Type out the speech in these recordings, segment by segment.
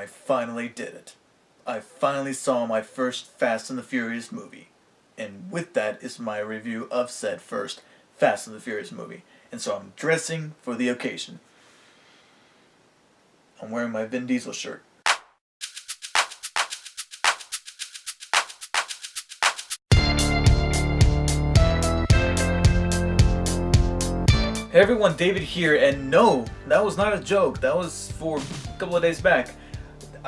I finally did it. I finally saw my first Fast and the Furious movie. And with that is my review of said first Fast and the Furious movie. And so I'm dressing for the occasion. I'm wearing my Vin Diesel shirt. Hey everyone, David here, and no, that was not a joke. That was for a couple of days back.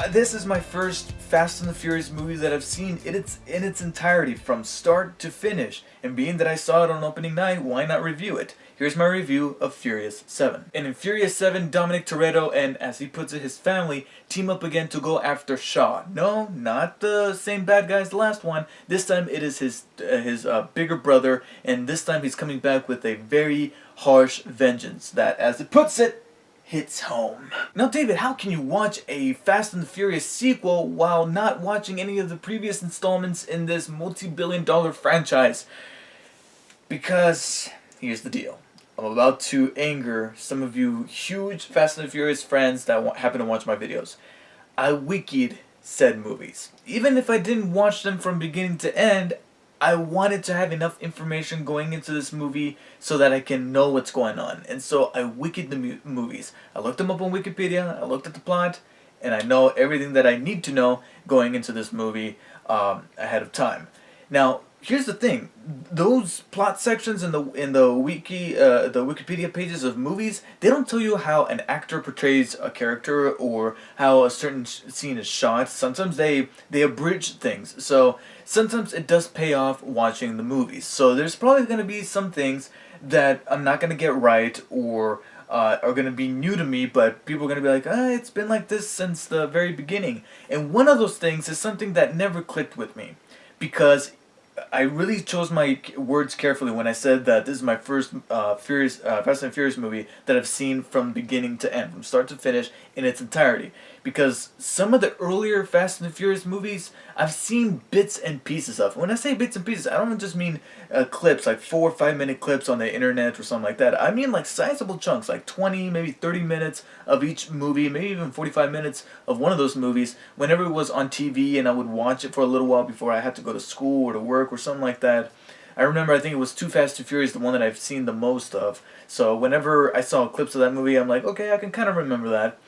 This is my first Fast and the Furious movie that I've seen in its entirety, from start to finish. And being that I saw it on opening night, why not review it? Here's my review of Furious 7. And in Furious 7, Dominic Toretto and, as he puts it, his family team up again to go after Shaw. No, not the same bad guy as the last one. This time it is his bigger brother, and this time he's coming back with a very harsh vengeance that, as it puts it, hits home. Now, David, how can you watch a Fast and the Furious sequel while not watching any of the previous installments in this multi-billion-dollar franchise? Because here's the deal. I'm about to anger some of you huge Fast and the Furious fans that happen to watch my videos. I wikied said movies. Even if I didn't watch them from beginning to end, I wanted to have enough information going into this movie so that I can know what's going on. And so I wikied the movies. I looked them up on Wikipedia, I looked at the plot, and I know everything that I need to know going into this movie ahead of time. Now, here's the thing: those plot sections in the Wikipedia pages of movies, they don't tell you how an actor portrays a character or how a certain scene is shot. Sometimes they abridge things. So sometimes it does pay off watching the movies. So there's probably going to be some things that I'm not going to get right or are going to be new to me, but people are going to be like, it's been like this since the very beginning. And one of those things is something that never clicked with me, because I really chose my words carefully when I said that this is my first Fast and Furious movie that I've seen from beginning to end, from start to finish, in its entirety. Because some of the earlier Fast and Furious movies, I've seen bits and pieces of. When I say bits and pieces, I don't just mean clips, like 4 or 5 minute clips on the internet or something like that. I mean like sizable chunks, like 20, maybe 30 minutes of each movie, maybe even 45 minutes of one of those movies, whenever it was on TV, and I would watch it for a little while before I had to go to school or to work or something like that. I remember, I think it was Too Fast, Too Furious, the one that I've seen the most of. So whenever I saw clips of that movie, I'm like, okay, I can kind of remember that.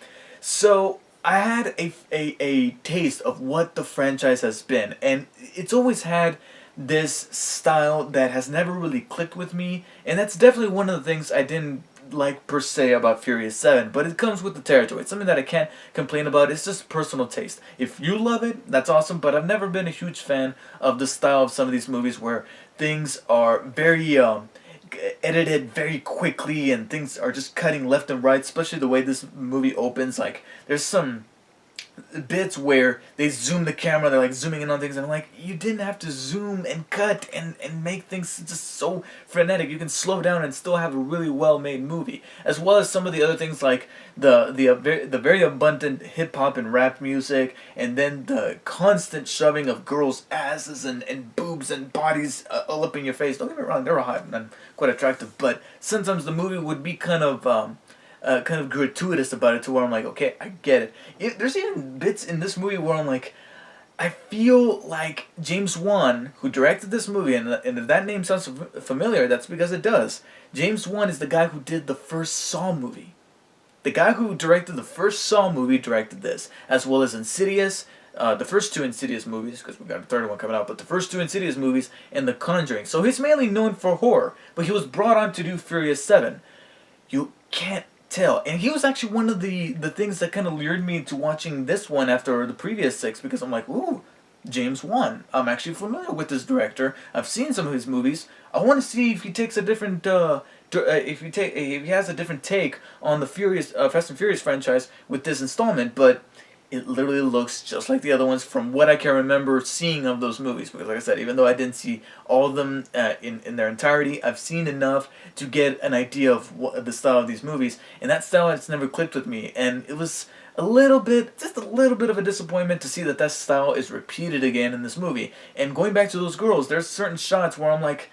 So I had a taste of what the franchise has been, and it's always had this style that has never really clicked with me, and that's definitely one of the things I didn't like per se about Furious 7, but it comes with the territory. It's something that I can't complain about. It's just personal taste. If you love it, that's awesome, but I've never been a huge fan of the style of some of these movies where things are very edited very quickly and things are just cutting left and right, especially the way this movie opens. Like, there's some bits where they zoom the camera, they're like zooming in on things, and I'm like, you didn't have to zoom and cut and make things just so frenetic. You can slow down and still have a really well made movie, as well as some of the other things like the very abundant hip hop and rap music, and then the constant shoving of girls' asses and boobs and bodies all up in your face. Don't get me wrong, they're hot and quite attractive, but sometimes the movie would be kind of gratuitous about it, to where I'm like, okay, I get it. There's even bits in this movie where I'm like, I feel like James Wan, who directed this movie, and if that name sounds familiar, that's because it does. James Wan is the guy who did the first Saw movie. The guy who directed the first Saw movie directed this, as well as Insidious, the first 2 Insidious movies, because we've got a third one coming out, but the first 2 Insidious movies, and The Conjuring. So he's mainly known for horror, but he was brought on to do Furious 7. You can't tell. And he was actually one of the things that kind of lured me into watching this one after the previous 6, because I'm like, ooh, James Wan. I'm actually familiar with this director. I've seen some of his movies. I want to see if he takes a different if he has a different take on the Fast and Furious franchise with this installment, but it literally looks just like the other ones from what I can remember seeing of those movies. Because like I said, even though I didn't see all of them in their entirety, I've seen enough to get an idea of the style of these movies. And that style has never clicked with me. And it was just a little bit of a disappointment to see that style is repeated again in this movie. And going back to those girls, there's certain shots where I'm like,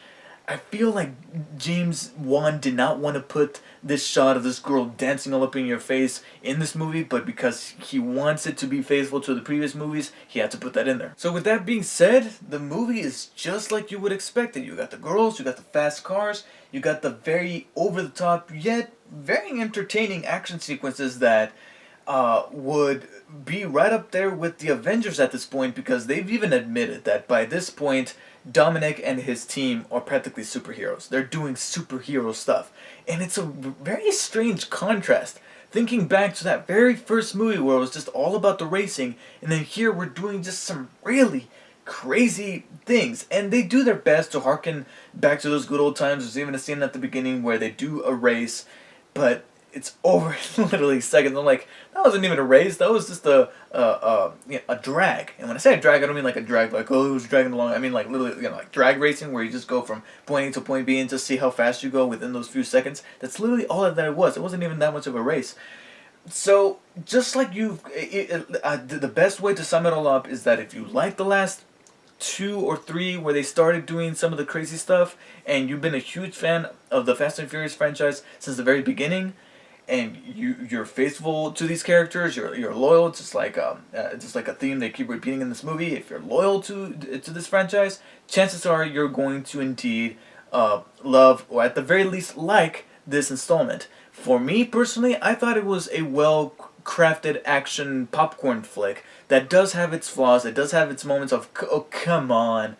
I feel like James Wan did not want to put this shot of this girl dancing all up in your face in this movie, but because he wants it to be faithful to the previous movies, he had to put that in there. So with that being said, the movie is just like you would expect it. You got the girls, you got the fast cars, you got the very over-the-top yet very entertaining action sequences that would be right up there with the Avengers at this point, because they've even admitted that by this point Dominic and his team are practically superheroes. They're doing superhero stuff. And it's a very strange contrast. Thinking back to that very first movie where it was just all about the racing, and then here we're doing just some really crazy things. And they do their best to harken back to those good old times. There's even a scene at the beginning where they do a race, but it's over in literally seconds. I'm like, that wasn't even a race. That was just a drag. And when I say a drag, I don't mean like a drag like, oh, it was dragging along. I mean like literally, like drag racing, where you just go from point A to point B and just see how fast you go within those few seconds. That's literally all that it was. It wasn't even that much of a race. So just like the best way to sum it all up is that if you like the last 2 or 3 where they started doing some of the crazy stuff, and you've been a huge fan of the Fast and Furious franchise since the very beginning, and you're faithful to these characters, you're loyal, just like a theme they keep repeating in this movie. If you're loyal to this franchise, chances are you're going to indeed love, or at the very least like, this installment. For me personally, I thought it was a well crafted action popcorn flick that does have its flaws. It does have its moments of, oh come on,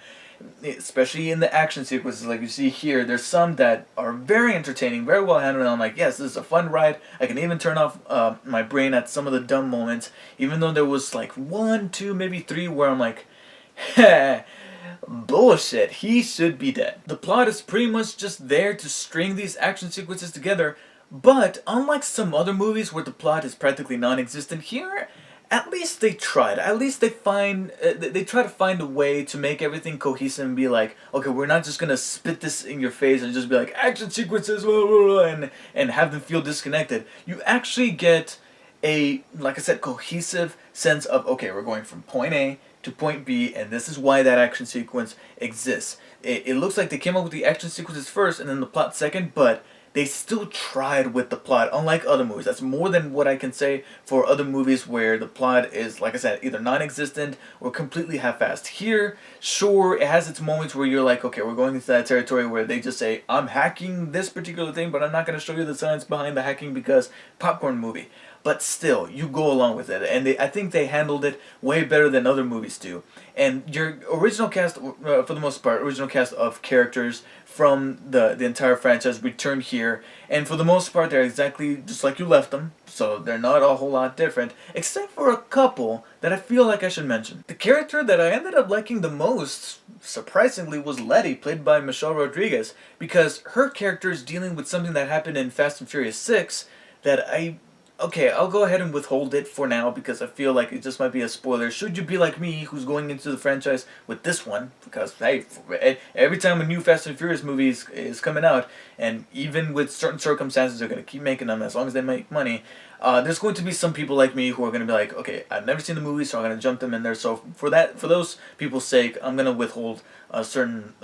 especially in the action sequences like you see here. There's some that are very entertaining, very well handled, and I'm like, yes, this is a fun ride. I can even turn off my brain at some of the dumb moments, even though there was like 1, 2, maybe 3 where I'm like, heh, bullshit, he should be dead. The plot is pretty much just there to string these action sequences together, but unlike some other movies where the plot is practically non-existent, here at least they tried. At least they try to find a way to make everything cohesive and be like, okay, we're not just gonna spit this in your face and just be like action sequences, blah, blah, blah, and have them feel disconnected. You actually get a, like I said, cohesive sense of, okay, we're going from point A to point B, and this is why that action sequence exists. It looks like they came up with the action sequences first and then the plot second, but they still tried with the plot, unlike other movies. That's more than what I can say for other movies where the plot is, like I said, either non-existent or completely half-assed. Here, sure, it has its moments where you're like, okay, we're going into that territory where they just say, I'm hacking this particular thing, but I'm not going to show you the science behind the hacking because popcorn movie. But still, you go along with it, and I think they handled it way better than other movies do. And your original cast, for the most part, original cast of characters from the entire franchise return here, and for the most part, they're exactly just like you left them, so they're not a whole lot different, except for a couple that I feel like I should mention. The character that I ended up liking the most, surprisingly, was Letty, played by Michelle Rodriguez, because her character is dealing with something that happened in Fast and Furious 6 that okay, I'll go ahead and withhold it for now because I feel like it just might be a spoiler. Should you be like me, who's going into the franchise with this one, because hey, every time a new Fast and Furious movie is coming out, and even with certain circumstances, they're going to keep making them as long as they make money. There's going to be some people like me who are going to be like, okay, I've never seen the movie, so I'm going to jump them in there. So for those people's sake, I'm going to withhold certain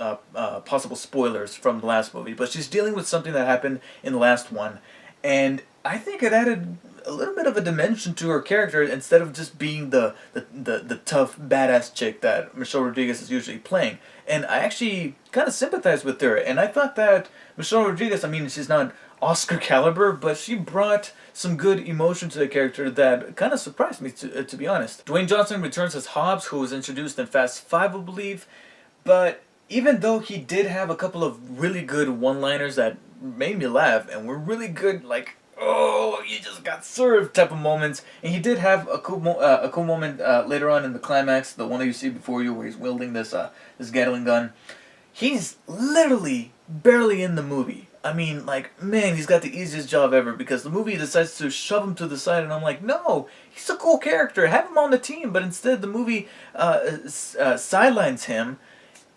possible spoilers from the last movie. But she's dealing with something that happened in the last one, and I think it added a little bit of a dimension to her character instead of just being the tough badass chick that Michelle Rodriguez is usually playing. And I actually kind of sympathized with her, and I thought that Michelle Rodriguez, I mean, she's not Oscar caliber, but she brought some good emotion to the character that kind of surprised me, to be honest. Dwayne Johnson returns as Hobbs, who was introduced in Fast 5, I believe, but even though he did have a couple of really good one-liners that made me laugh and were really good, like, oh, you just got served type of moments. And he did have a cool moment later on in the climax, the one that you see before you, where he's wielding this Gatling gun. He's literally barely in the movie. I mean, like, man, he's got the easiest job ever because the movie decides to shove him to the side, and I'm like, no, he's a cool character. Have him on the team, but instead the movie sidelines him,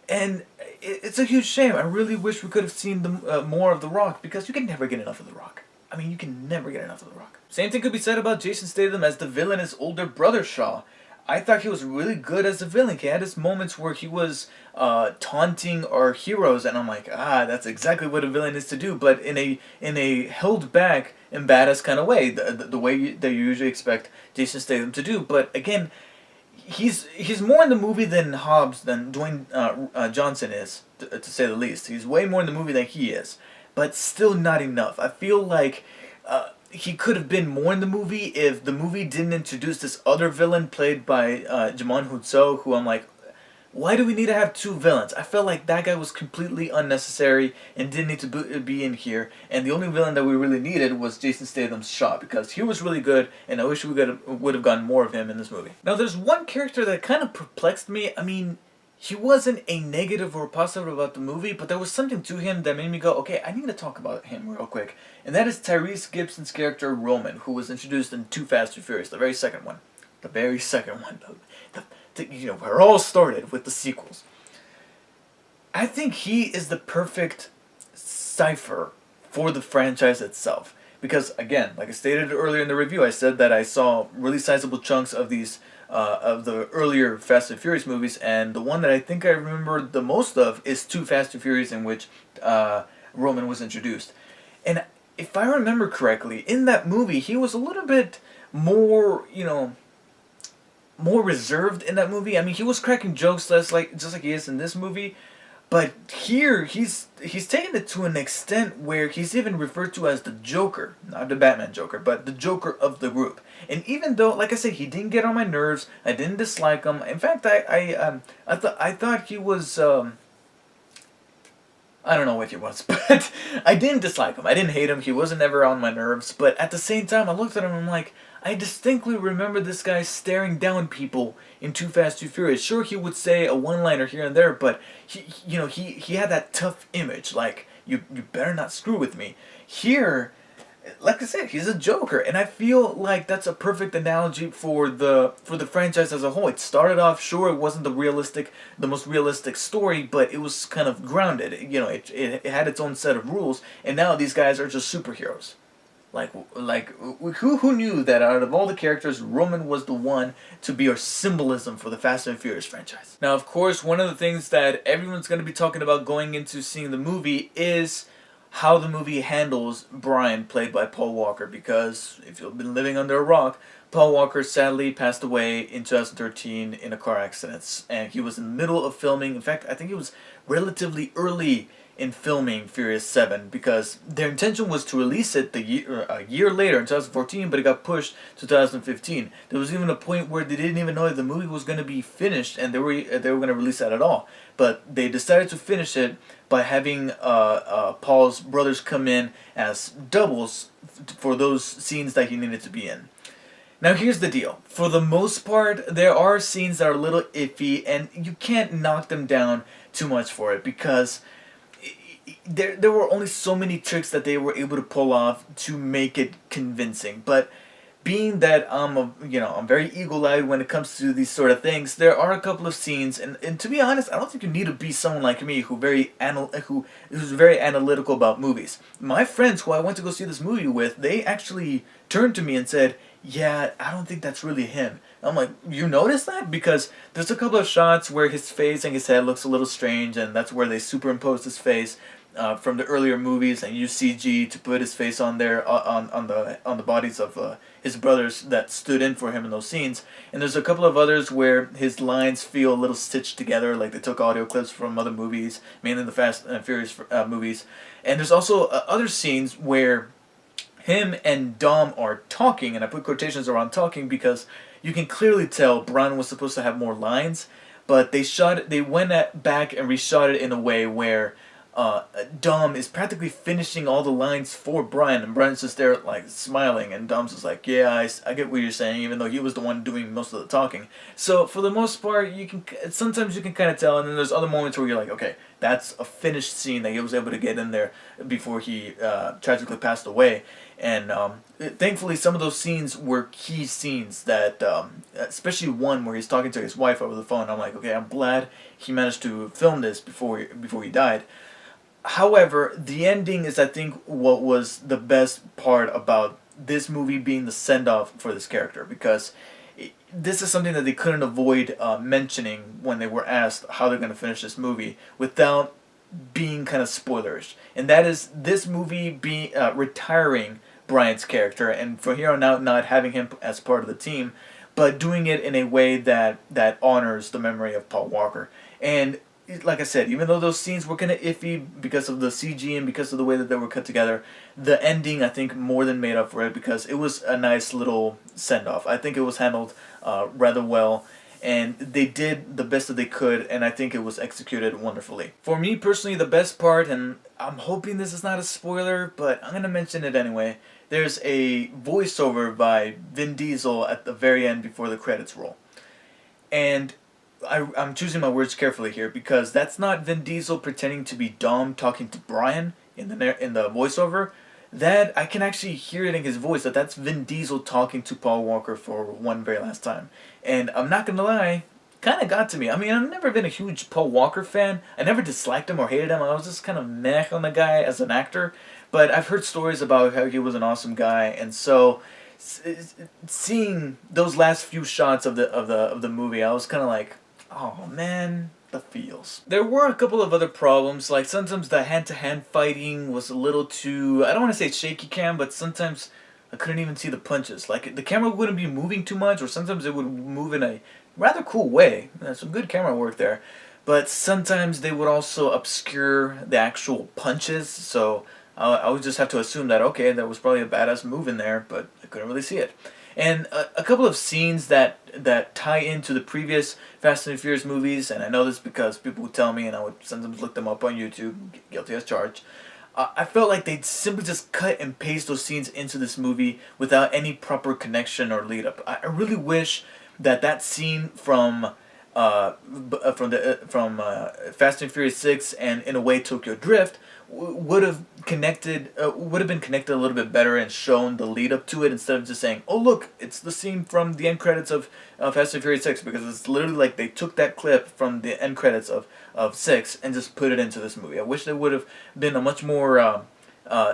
and it's a huge shame. I really wish we could have seen more of The Rock because you can never get enough of The Rock. I mean, you can never get enough of The Rock. Same thing could be said about Jason Statham as the villainous older brother Shaw. I thought he was really good as a villain. He had his moments where he was taunting our heroes, and I'm like, that's exactly what a villain is to do, but in a held back and badass kind of way, the way that you usually expect Jason Statham to do. But again, he's more in the movie than Hobbs than Dwayne Johnson is, to say the least. He's way more in the movie than he is, but still not enough. I feel like he could have been more in the movie if the movie didn't introduce this other villain played by Jamon Hutso, who I'm like, why do we need to have two villains? I felt like that guy was completely unnecessary and didn't need to be in here. And the only villain that we really needed was Jason Statham's Shaw, because he was really good, and I wish we would have gotten more of him in this movie. Now, there's one character that kind of perplexed me. I mean, he wasn't a negative or positive about the movie, but there was something to him that made me go, okay, I need to talk about him real quick. And that is Tyrese Gibson's character, Roman, who was introduced in Too Fast, Too Furious, the very second one. The very second one. Where it all started with the sequels. I think he is the perfect cipher for the franchise itself. Because, again, like I stated earlier in the review, I said that I saw really sizable chunks of these of the earlier Fast and Furious movies, and the one that I think I remember the most of is Too Fast, Too Furious, in which Roman was introduced. And if I remember correctly, in that movie, he was a little bit more, more reserved in that movie. I mean, he was cracking jokes just like he is in this movie, but here he's taken it to an extent where he's even referred to as the Joker, not the Batman Joker, but the Joker of the group. And even though, like I said, he didn't get on my nerves, I didn't dislike him. In fact, I thought he was. I don't know what he was, but I didn't dislike him. I didn't hate him. He wasn't ever on my nerves. But at the same time, I looked at him and I'm like, I distinctly remember this guy staring down people in Too Fast, Too Furious. Sure, he would say a one-liner here and there, but he had that tough image, like, you better not screw with me. Here, like I said, he's a Joker, and I feel like that's a perfect analogy for the franchise as a whole. It started off, sure, it wasn't the most realistic story, but it was kind of grounded. It had its own set of rules, and now these guys are just superheroes. Like who knew that out of all the characters, Roman was the one to be our symbolism for the Fast and Furious franchise. Now, of course, one of the things that everyone's going to be talking about going into seeing the movie is how the movie handles Brian, played by Paul Walker, because if you've been living under a rock, Paul Walker sadly passed away in 2013 in a car accident, and he was in the middle of filming. In fact, I think he was relatively early in filming Furious 7, because their intention was to release it a year later in 2014, but it got pushed to 2015. There was even a point where they didn't even know if the movie was going to be finished, and they were going to release that at all. But they decided to finish it by having Paul's brothers come in as doubles for those scenes that he needed to be in. Now, here's the deal. For the most part, there are scenes that are a little iffy, and you can't knock them down too much for it, because there were only so many tricks that they were able to pull off to make it convincing. But being that I'm very eagle-eyed when it comes to these sort of things, there are a couple of scenes, and to be honest, I don't think you need to be someone like me who's very analytical about movies. My friends who I went to go see this movie with, they actually turned to me and said, "Yeah, I don't think that's really him." I'm like, "You notice that?" Because there's a couple of shots where his face and his head looks a little strange, and that's where they superimposed his face from the earlier movies and used CG to put his face on there on the bodies of his brothers that stood in for him in those scenes. And there's a couple of others where his lines feel a little stitched together, like they took audio clips from other movies, mainly the Fast and Furious movies. And there's also other scenes where him and Dom are talking, and I put quotations around talking because you can clearly tell Brian was supposed to have more lines, but they went back and reshot it in a way where Dom is practically finishing all the lines for Brian, and Brian's just there like smiling, and Dom's just like, "Yeah, I get what you're saying," even though he was the one doing most of the talking. So for the most part, sometimes you can kind of tell, and then there's other moments where you're like, okay, that's a finished scene that he was able to get in there before he tragically passed away. And thankfully, some of those scenes were key scenes that, especially one where he's talking to his wife over the phone. I'm like, okay, I'm glad he managed to film this before he died. However, the ending is, I think, what was the best part about this movie being the send-off for this character, because this is something that they couldn't avoid mentioning when they were asked how they're going to finish this movie without being kind of spoilerish. And that is this movie being retiring Bryant's character, and from here on out not having him as part of the team, but doing it in a way that honors the memory of Paul Walker. And like I said, even though those scenes were kind of iffy because of the CG and because of the way that they were cut together, the ending I think more than made up for it because it was a nice little send off. I think it was handled rather well, and they did the best that they could, and I think it was executed wonderfully. For me personally, the best part, and I'm hoping this is not a spoiler, but I'm gonna mention it anyway. There's a voiceover by Vin Diesel at the very end before the credits roll, and I'm choosing my words carefully here because that's not Vin Diesel pretending to be Dom talking to Brian in the voiceover. That I can actually hear it in his voice that's Vin Diesel talking to Paul Walker for one very last time. And I'm not gonna lie, kind of got to me. I mean, I've never been a huge Paul Walker fan. I never disliked him or hated him. I was just kind of meh on the guy as an actor. But I've heard stories about how he was an awesome guy, and so seeing those last few shots of the movie, I was kind of like, oh man, the feels. There were a couple of other problems, like sometimes the hand-to-hand fighting was a little too, I don't want to say shaky cam, but sometimes I couldn't even see the punches. Like the camera wouldn't be moving too much, or sometimes it would move in a rather cool way. Some good camera work there. But sometimes they would also obscure the actual punches, so I would just have to assume that, okay, there was probably a badass move in there, but I couldn't really see it. And a couple of scenes that tie into the previous Fast and Furious movies, and I know this because people would tell me, and I would sometimes look them up on YouTube, guilty as charged. I felt like they'd simply just cut and paste those scenes into this movie without any proper connection or lead up. I really wish that scene from Fast and Furious 6 and in a way Tokyo Drift would have been connected a little bit better and shown the lead up to it instead of just saying, oh look, it's the scene from the end credits of Fast and Furious 6, because it's literally like they took that clip from the end credits of 6 and just put it into this movie. I wish there would have been a much more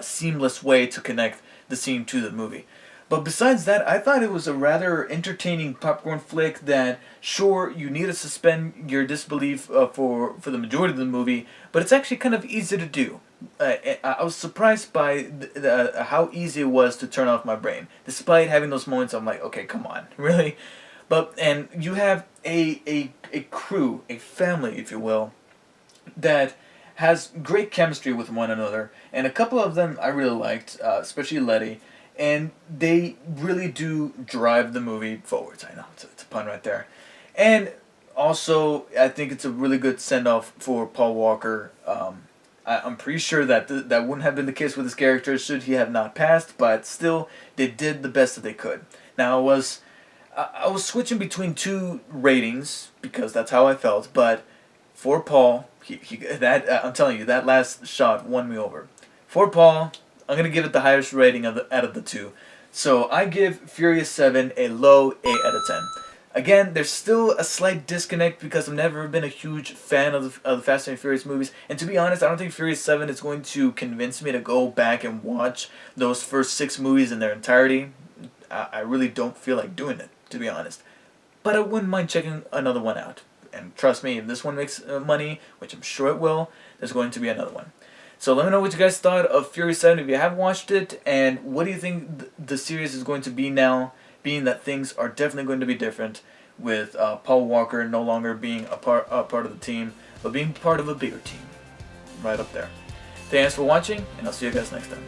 seamless way to connect the scene to the movie. But besides that, I thought it was a rather entertaining popcorn flick that, sure, you need to suspend your disbelief for the majority of the movie, but it's actually kind of easy to do. I was surprised by how easy it was to turn off my brain. Despite having those moments, I'm like, okay, come on, really? And you have a crew, a family, if you will, that has great chemistry with one another, and a couple of them I really liked, especially Letty. And they really do drive the movie forwards. I know, it's a pun right there. And also, I think it's a really good send-off for Paul Walker. I'm pretty sure that that wouldn't have been the case with his character should he have not passed, but still, they did the best that they could. Now, I was switching between two ratings, because that's how I felt, but for Paul, I'm telling you, that last shot won me over. For Paul, I'm going to give it the highest rating out of the two. So I give Furious 7 a low 8 out of 10. Again, there's still a slight disconnect because I've never been a huge fan of the Fast and Furious movies. And to be honest, I don't think Furious 7 is going to convince me to go back and watch those first 6 movies in their entirety. I really don't feel like doing it, to be honest. But I wouldn't mind checking another one out. And trust me, if this one makes money, which I'm sure it will, there's going to be another one. So let me know what you guys thought of Furious 7 if you have watched it, and what do you think the series is going to be now, being that things are definitely going to be different with Paul Walker no longer being a part of the team, but being part of a bigger team. Right up there. Thanks for watching, and I'll see you guys next time.